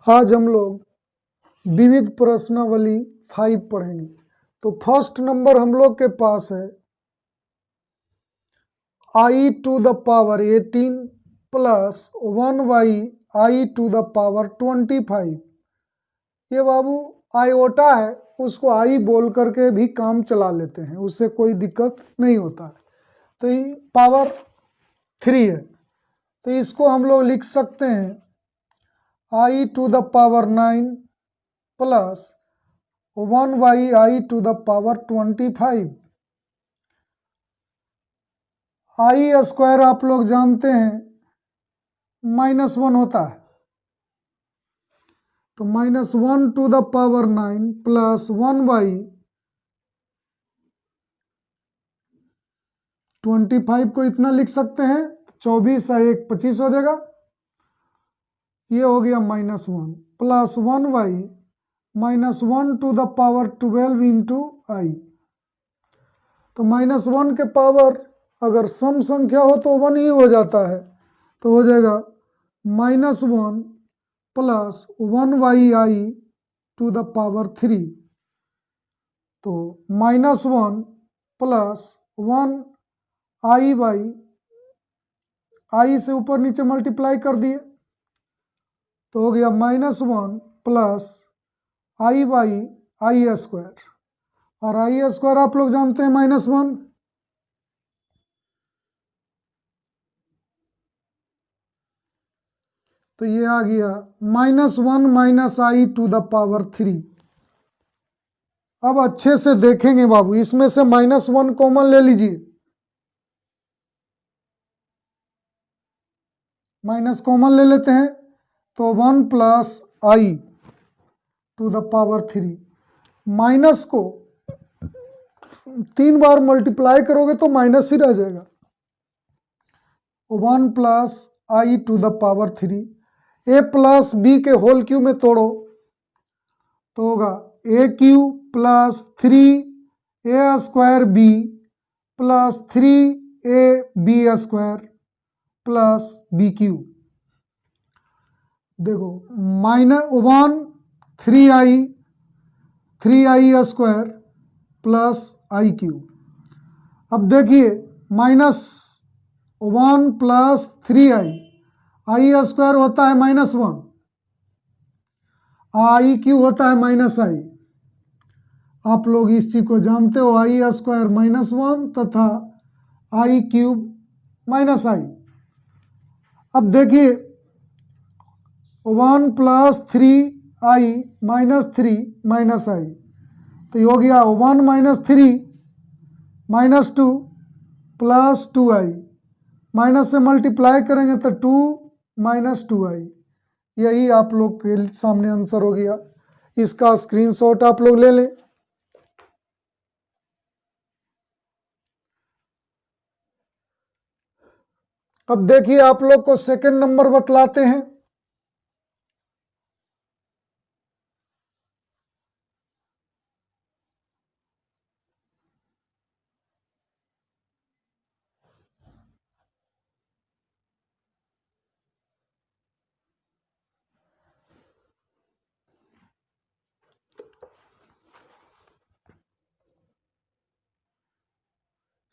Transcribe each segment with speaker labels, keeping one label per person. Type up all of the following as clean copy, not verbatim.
Speaker 1: आज हम लोग विविध प्रश्नावली 5 पढ़ेंगे। तो फर्स्ट नंबर हम लोग के पास है i to the power 18 plus 1y i to the power 25। ये बाबू आयोटा है, उसको आई बोल करके भी काम चला लेते हैं, उससे कोई दिक्कत नहीं होता है। तो ये पावर 3 है, तो इसको हम लोग लिख सकते हैं i to the power 9 plus 1y i to the power 25। I square आप लोग जानते हैं -1 होता है, तो -1 to the power 9 plus 1y 25 को इतना लिख सकते हैं, 24 और 1 25 हो जाएगा। ये हो गया -1 plus 1y -1 to the power 12 into i. तो -1 के पावर अगर सम संख्या हो तो 1 ही हो जाता है, तो हो जाएगा -1 plus 1y i to the power 3। तो -1 प्लस 1 i बाई i से ऊपर नीचे मल्टीप्लाई कर दिए, तो हो गया -1 plus i by I square, और आई स्क्वायर आप लोग जानते हैं -1। तो ये आ गया -1 minus i to the power 3। अब अच्छे से देखेंगे बाबू, इसमें से -1 कॉमन ले लीजिए, माइनस कॉमन ले लेते हैं, तो 1 plus i to the power 3। Minus को 3 बार मल्टीप्लाई करोगे तो माइनस ही रह जाएगा। 1 plus i to the power 3, a plus b के होल क्यूब में तोड़ो तो होगा a cube plus 3 a square b plus 3 a b square plus b cube. देखो -1 3i स्क्वायर प्लस आई क्यूब। अब देखिए -1 प्लस 3i स्क्वायर होता है -1, आई क्यूब होता है -i। आप लोग इस चीज को जानते हो, आई स्क्वायर -1 तथा आई क्यूब -i। अब देखिए 1 प्लस 3i -3 -i, तो ये हो गया 1 माइनस 3 -2 प्लस 2i, माइनस से मल्टीप्लाई करेंगे तो 2 - 2i। यही आप लोग के सामने आंसर हो गया। इसका स्क्रीनशॉट आप लोग ले लें। अब देखिए आप लोग को सेकंड नंबर बतलाते हैं।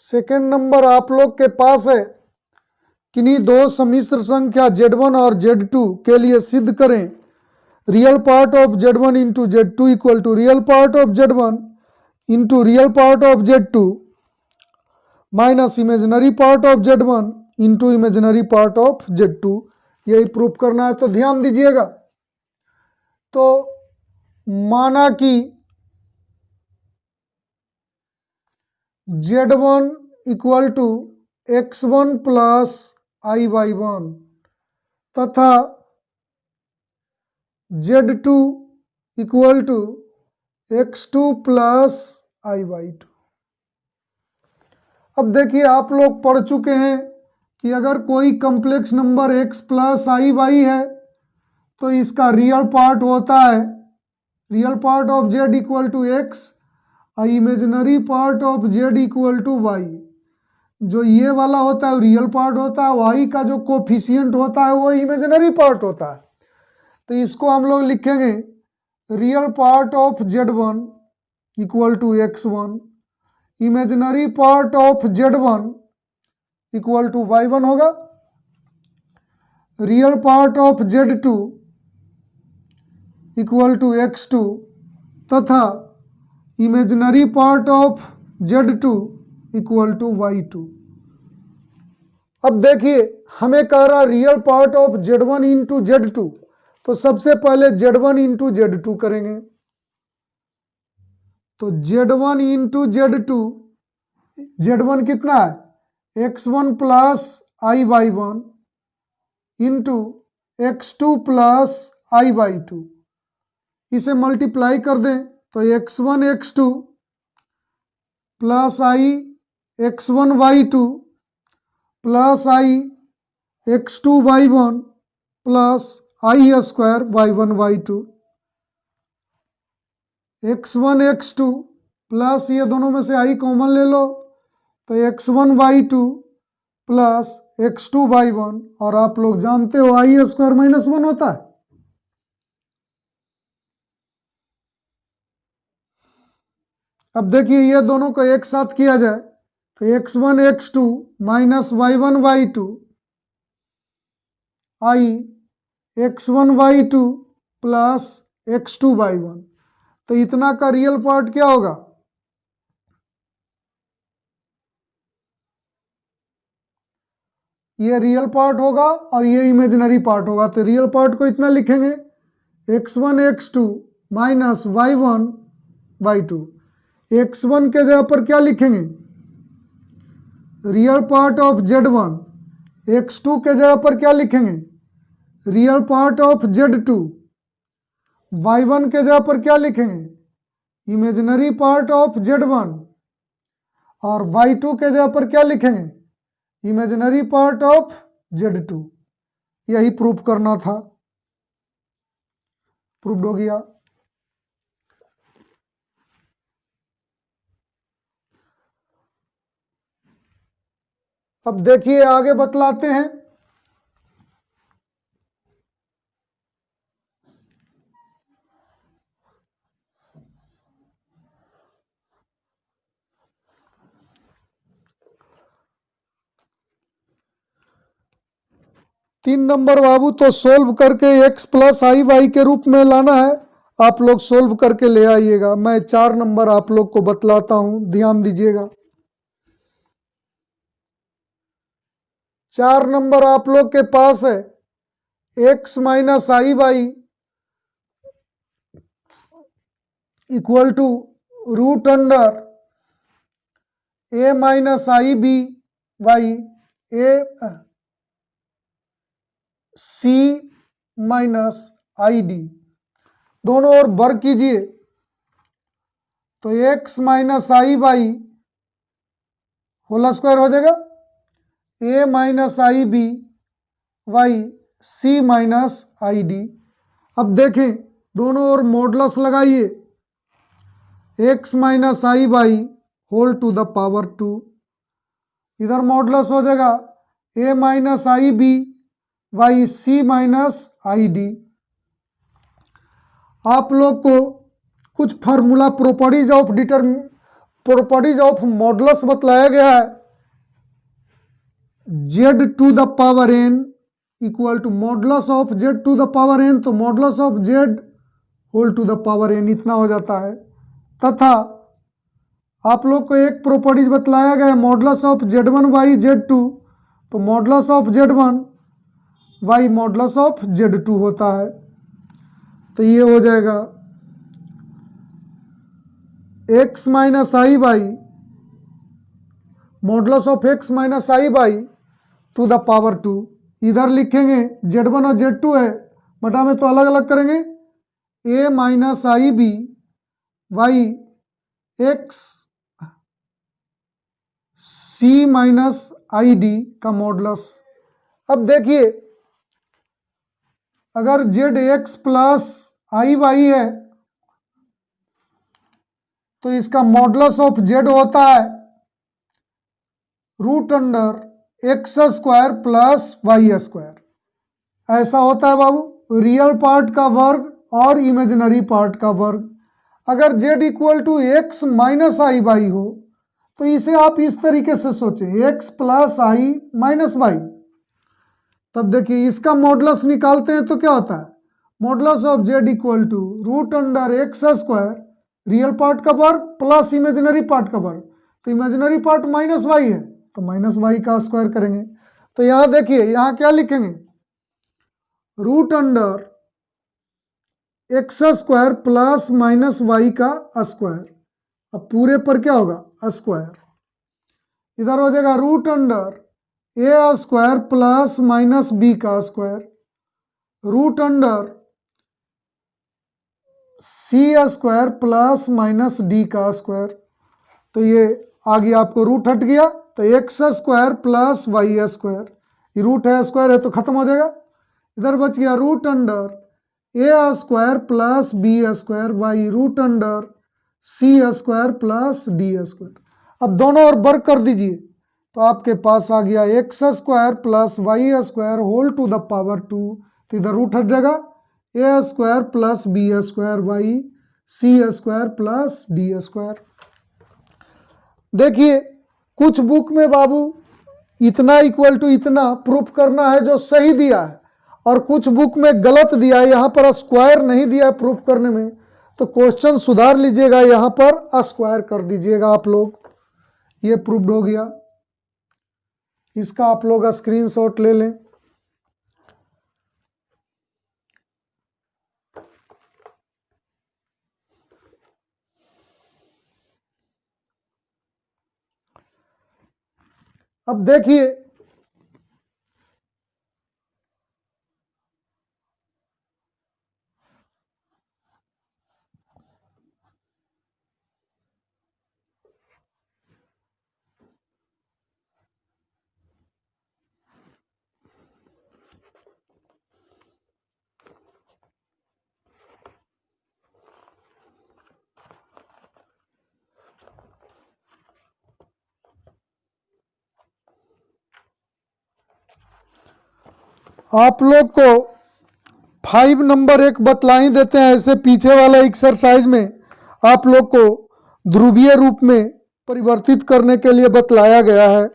Speaker 1: सेकंड नंबर आप लोग के पास है, किन्हीं दो सम्मिश्र संख्या Z1 और Z2 के लिए सिद्ध करें real part of Z1 into Z2 equal to real part of Z1 into real part of Z2 minus imaginary part of Z1 into imaginary part of Z2। यही प्रूफ करना है, तो ध्यान दीजिएगा। तो माना कि Z1 equal to x1 plus i/1 तथा Z2 equal to x2 plus i/2। अब देखिए आप लोग पढ़ चुके हैं कि अगर कोई complex number x plus i/y है तो इसका रियल पार्ट होता है, real part of z equal to x और imaginary part of z equal to y। जो ये वाला होता है रियल पार्ट होता है, y का जो कोफिशिएंट होता है वो इमेजिनरी पार्ट होता है। तो इसको हम लोग लिखेंगे real part of Z1 equal to X1, imaginary part of Z1 equal to Y1 होगा, real part of Z2 equal to X2 तथा imaginary part of Z2 equal to Y2। अब देखिए हमें कह रहा real part of Z1 into Z2, तो सबसे पहले Z1 इंटू Z2 करेंगे। तो Z1 इंटू Z2, Z1 कितना है X1 plus I/1 into X2 plus I/2, इसे मल्टीप्लाई कर दें तो X1 X2 plus I X1 Y2 plus I X2 Y1 plus I square Y1 Y2, X1 X2 plus ये दोनों में से I कॉमन ले लो तो X1 Y2 plus X2 Y1, और आप लोग जानते हो I स्क्वायर -1 होता है। अब देखिए ये दोनों को एक साथ किया जाए तो X1 X2 minus Y1 Y2 I X1 Y2 plus X2 Y1, तो इतना का रियल पार्ट क्या होगा, ये रियल पार्ट होगा और ये इमेजिनरी पार्ट होगा। तो रियल पार्ट को इतना लिखेंगे X1 X2 minus Y1 Y2। X1 के जगह पर क्या लिखेंगे real part of Z1, X2 के जगह पर क्या लिखेंगे real part of Z2, Y1 के जगह पर क्या लिखेंगे इमेजिनरी पार्ट ऑफ Z1, और Y2 के जगह पर क्या लिखेंगे इमेजिनरी पार्ट ऑफ Z2। यही प्रूफ करना था, प्रूफ हो गया। अब देखिए आगे बतलाते हैं। तीन नंबर बाबू, तो सोल्व करके x प्लस I/y के रूप में लाना है। आप लोग सोल्व करके ले आइएगा। मैं 4 नंबर आप लोग को बतलाता हूं, ध्यान दीजिएगा। 4 नंबर आप लोग के पास है x minus I/y equal to root under a minus I/b/y a C minus ID, दोनों ओर वर्ग कीजिए तो x minus I/y whole square हो जाएगा, a minus I/b/y C minus ID। अब देखें दोनों ओर मॉडुलस लगाइए, x minus I/y whole to the power 2, इधर मॉडुलस हो जाएगा a minus I/b/y C minus ID। आप लोग को कुछ फार्मूला प्रॉपर्टीज ऑफ मॉडुलस बतलाया गया है। z to the power n equal to modulus of z to the power n, तो modulus of z whole to the power n इतना हो जाता है। तथा आप लोग को एक प्रॉपर्टीज बतलाया गया है modulus of z1 y z2, तो modulus of z1 y modulus of z2 होता है। तो ये हो जाएगा x minus I/y modulus of x minus I/y to the power 2, इधर लिखेंगे z1 और z2 है, बटा में तो अलग अलग करेंगे a minus I/b/y x C minus ID का मॉडुलस। अब देखिए अगर zx प्लस I/y है तो इसका मॉडुलस ऑफ z होता है root under x square plus y square, ऐसा होता है बाबू। रियल पार्ट का वर्ग और इमेजिनरी पार्ट का वर्ग। अगर z equal to x minus i y हो तो इसे आप इस तरीके से सोचें, x plus i minus y. तब देखिए इसका मॉडुलस निकालते हैं तो क्या होता है, modulus of z equal to root under x square, real part का वर्ग प्लस इमेजिनरी पार्ट का वर्ग। तो इमेजिनरी पार्ट माइनस वाई है तो माइनस वाई का स्क्वायर करेंगे। तो यहाँ देखिए यहाँ क्या लिखेंगे, root under x square plus minus y का स्क्वायर। अब पूरे पर क्या होगा स्क्वायर, इधर हो जाएगा root under a square plus minus b का square, root under c square plus minus d का स्क्वायर। तो ये आगे आपको रूट हट गया तो x square plus y square, ये रूट है स्क्वायर है तो खत्म हो जाएगा। इधर बच गया root under a square plus b square by root under c square plus d square. अब दोनों ओर वर्ग कर दीजिए तो आपके पास आ गया x square plus y square whole to the power 2। तो इधर रूट हट जाएगा, a square plus b square by c square plus d square. देखिए कुछ बुक में बाबू इतना इक्वल टू इतना प्रूफ करना है जो सही दिया है, और कुछ बुक में गलत दिया है, यहाँ पर स्क्वायर नहीं दिया है प्रूफ करने में। तो क्वेश्चन सुधार लीजिएगा, यहाँ पर स्क्वायर कर दीजिएगा आप लोग। ये प्रूफ्ड हो गया, इसका आप लोग स्क्रीनशॉट ले लें। अब देखिए आप लोग को 5 नंबर एक बतलाई देते हैं, ऐसे पीछे वाला एक्सरसाइज में आप लोग को ध्रुवीय रूप में परिवर्तित करने के लिए बतलाया गया है।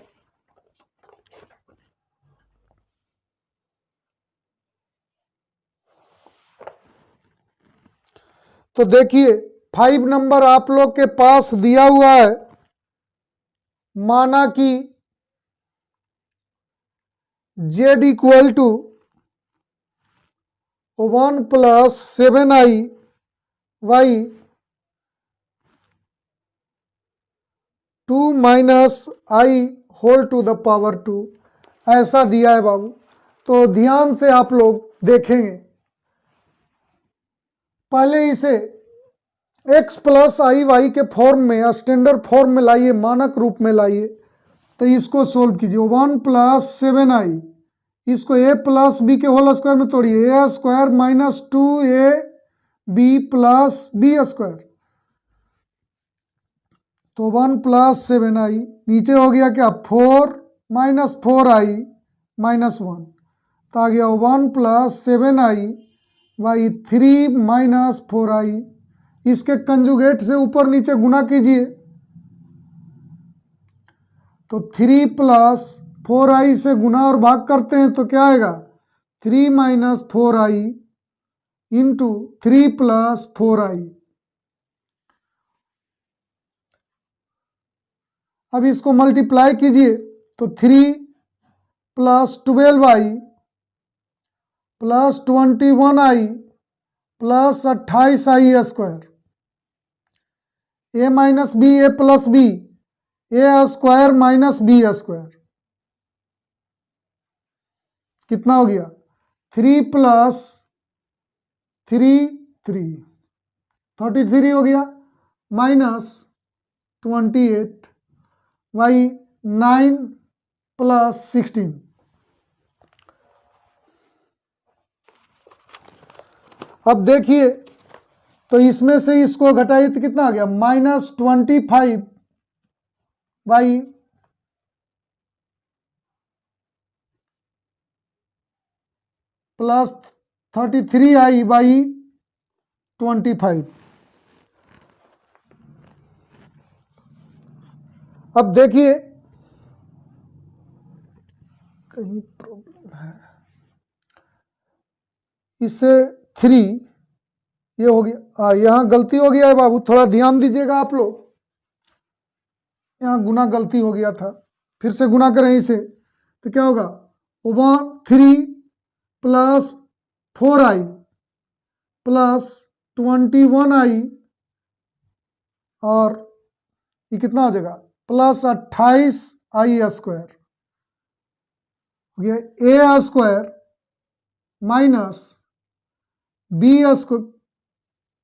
Speaker 1: तो देखिए 5 नंबर आप लोग के पास दिया हुआ है, माना कि z equal to 1 plus 7i y 2 minus i whole to the power 2, ऐसा दिया है बाबू। तो ध्यान से आप लोग देखेंगे, पहले इसे x प्लस आई वाई के फॉर्म में, स्टैंडर्ड फॉर्म में लाइए, मानक रूप में लाइए। तो इसको सोल्व कीजिए, 1 प्लस 7i, इसको a प्लस बी के होल स्क्वायर में तोड़िए, a square minus 2a b plus b square. तो 1 प्लस 7i, नीचे हो गया क्या 4 माइनस 4i माइनस 1, तो आ गया 1 plus 7i by 3 minus 4i। इसके कंजुगेट से ऊपर नीचे गुना कीजिए, तो 3 प्लस 4i से गुना और भाग करते हैं तो क्या आएगा 3 minus 4i into 3 plus 4i। अब इसको मल्टीप्लाई कीजिए तो 3 plus 12i plus 21i plus 28i square, a minus b a plus b, a square minus b square, कितना हो गया 3 प्लस 33 हो गया, माइनस 28 बाई 9 प्लस 16। अब देखिए तो इसमें से इसको घटाइए तो कितना आ गया -25 बाई प्लस 33i/25। अब देखिए कहीं प्रॉब्लम है, इससे 3 ये हो गया, यहाँ गलती हो गया है बाबू, थोड़ा ध्यान दीजिएगा आप लोग, यहाँ गुना गलती हो गया था, फिर से गुना करें इसे तो क्या होगा 3 प्लस 4i प्लस 21i और ये कितना हो जाएगा प्लस 28i² हो गया a² माइनस b²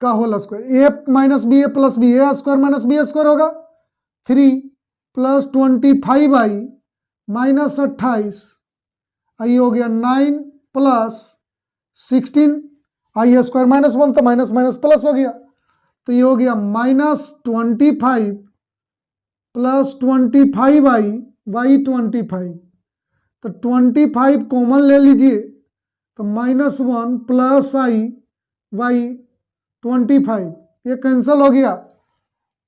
Speaker 1: का whole square, a minus b a plus b, a² minus b² होगा 3 प्लस 25i माइनस 28 आई हो गया 9 प्लस 16i² माइनस 1 तो माइनस माइनस प्लस हो गया, तो ये हो गया -25 प्लस 25i/25, तो 25 कॉमन ले लीजिए तो -1 प्लस i/25 ये कैंसिल हो गया,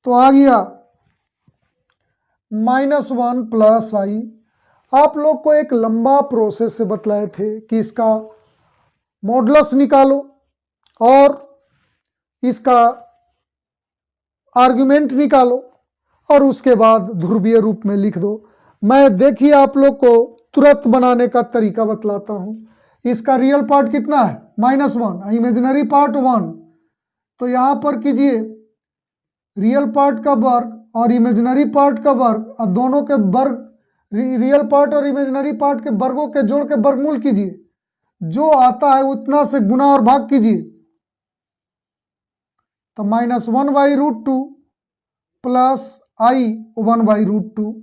Speaker 1: तो आ गया -1 प्लस i। आप लोग को एक लंबा प्रोसेस से बतलाए थे कि इसका मॉडुलस निकालो और इसका आर्गुमेंट निकालो और उसके बाद ध्रुवीय रूप में लिख दो। मैं देखिए आप लोग को तुरंत बनाने का तरीका बतलाता हूं। इसका रियल पार्ट कितना है -1, इमेजिनरी पार्ट 1, तो यहां पर कीजिए रियल पार्ट का वर्ग और इमेजिनरी पार्ट का वर्ग और दोनों के वर्ग, रियल पार्ट और इमेजिनरी पार्ट के वर्गों के जोड़ के वर्गमूल कीजिए, जो आता है उतना से गुना और भाग कीजिए, तो -1/√2 प्लस i/√2,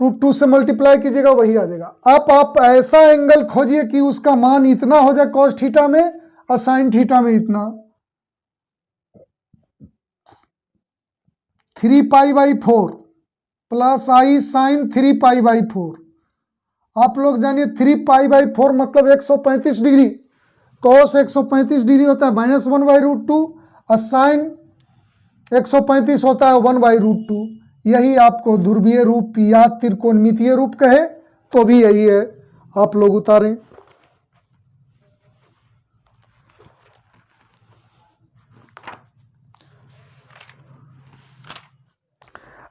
Speaker 1: √2 से मल्टीप्लाई कीजिएगा वही आ जाएगा। अब आप ऐसा एंगल खोजिए कि उसका मान इतना हो जाए cos थीटा में और sin थीटा में इतना, 3π/4 प्लस i sin 3π/4। आप लोग जानिए 3π/4 मतलब 135 डिग्री, cos 135 डिग्री होता है -1/√2 और sin 135 होता है 1/√2। यही आपको ध्रुवीय रूप या त्रिकोणमितीय रूप कहे तो भी यही है, आप लोग उतारें।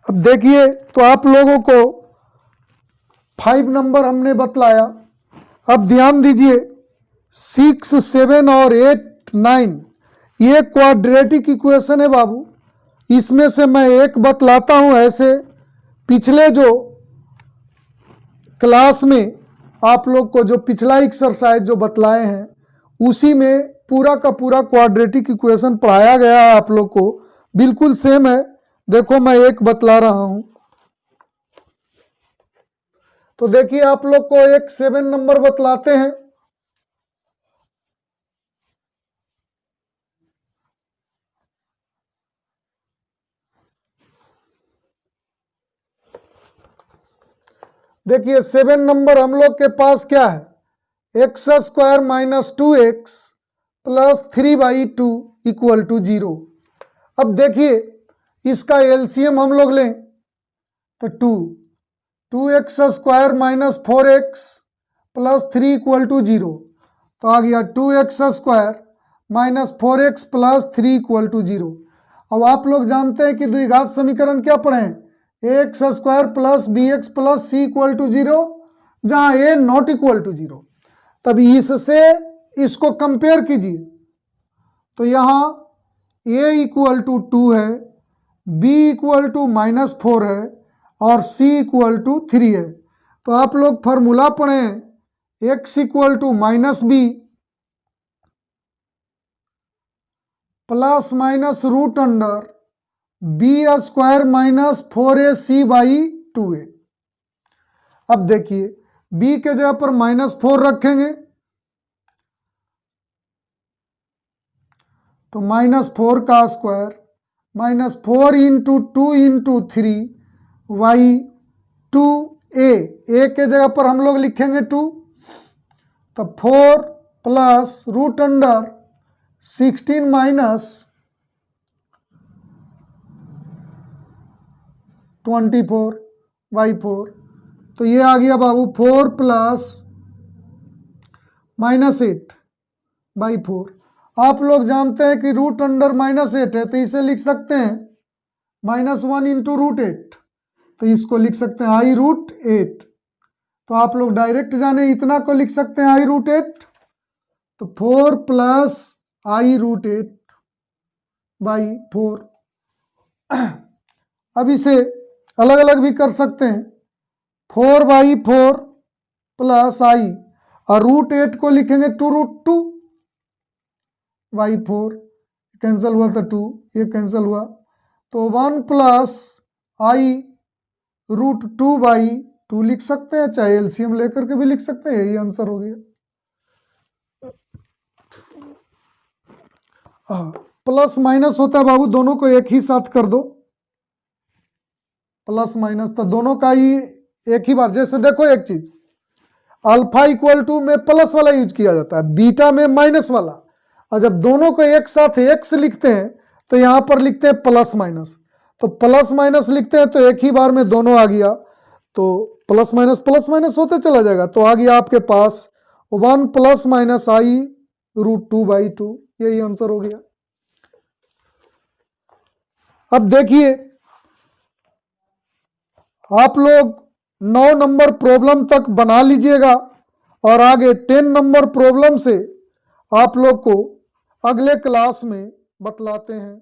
Speaker 1: अब देखिए तो आप लोगों को 5 नंबर हमने बतलाया, अब ध्यान दीजिए 6, 7 और 8, 9 ये क्वाड्रेटिक इक्वेशन है बाबू। इसमें से मैं एक बतलाता हूं, ऐसे पिछले जो क्लास में आप लोग को जो पिछला एक्सरसाइज जो बतलाए हैं उसी में पूरा का पूरा क्वाड्रेटिक इक्वेशन पढ़ाया गया है, आप लोग को बिल्कुल सेम है। देखो मैं एक बतला रहा हूं, तो देखिए आप लोग को एक 7 नंबर बतलाते हैं। देखिए 7 नंबर हम लोग के पास क्या है, x² - 2x प्लस 3/2 = 0। अब देखिए इसका एलसीएम हम लोग लें तो 2x² - 4x प्लस 3 = 0, तो आ गया 2x² - 4x प्लस 3 = 0। अब आप लोग जानते हैं कि द्विघात समीकरण क्या पढ़े हैं, ax² plus bx plus c = 0, जहां a ≠ 0। तब इससे इसको कंपेयर कीजिए तो यहाँ a = 2 है, b = -4 है और c = 3 है। तो आप लोग फॉर्मूला पढ़ें x = -b plus minus √under b² - 4ac/2a। अब देखिए b के जगह पर -4 रखेंगे तो -4 का स्क्वायर -4 × 2 × 3/2a, a के जगह पर हम लोग लिखेंगे 2, तो 4 प्लस रूट अंडर 16 माइनस 24/4, तो ये आ गया बाबू 4 प्लस -8/4। आप लोग जानते हैं कि रूट अंडर -8 है, तो इसे लिख सकते हैं -1 इंटू √8, तो इसको लिख सकते हैं i√8। तो आप लोग डायरेक्ट जाने इतना को लिख सकते हैं i√8, तो 4 प्लस i√8/4। अब इसे अलग अलग भी कर सकते हैं, 4/4 प्लस i, और √8 को लिखेंगे 2√2/4, कैंसिल हुआ तो 2, ये कैंसिल हुआ, तो 1 प्लस i√2/2 लिख सकते हैं, चाहे एलसीएम लेकर के भी लिख सकते हैं, यही आंसर हो गया। प्लस माइनस होता है बाबू, दोनों को एक ही साथ कर दो, प्लस माइनस तो दोनों का ही एक ही बार। जैसे देखो एक चीज, अल्फा इक्वल टू में प्लस वाला यूज किया जाता है, बीटा में माइनस वाला, और जब दोनों को एक साथ एक्स लिखते हैं तो यहां पर लिखते हैं प्लस माइनस, तो प्लस माइनस लिखते हैं तो एक ही बार में दोनों आ गया, तो प्लस माइनस होते चला जाएगा, तो आ गया आपके पास 1 प्लस माइनस i√2/2, यही आंसर हो गया। अब देखिए आप लोग 9 नंबर प्रॉब्लम तक बना लीजिएगा, और आगे 10 नंबर प्रॉब्लम से आप लोग को अगले क्लास में बतलाते हैं।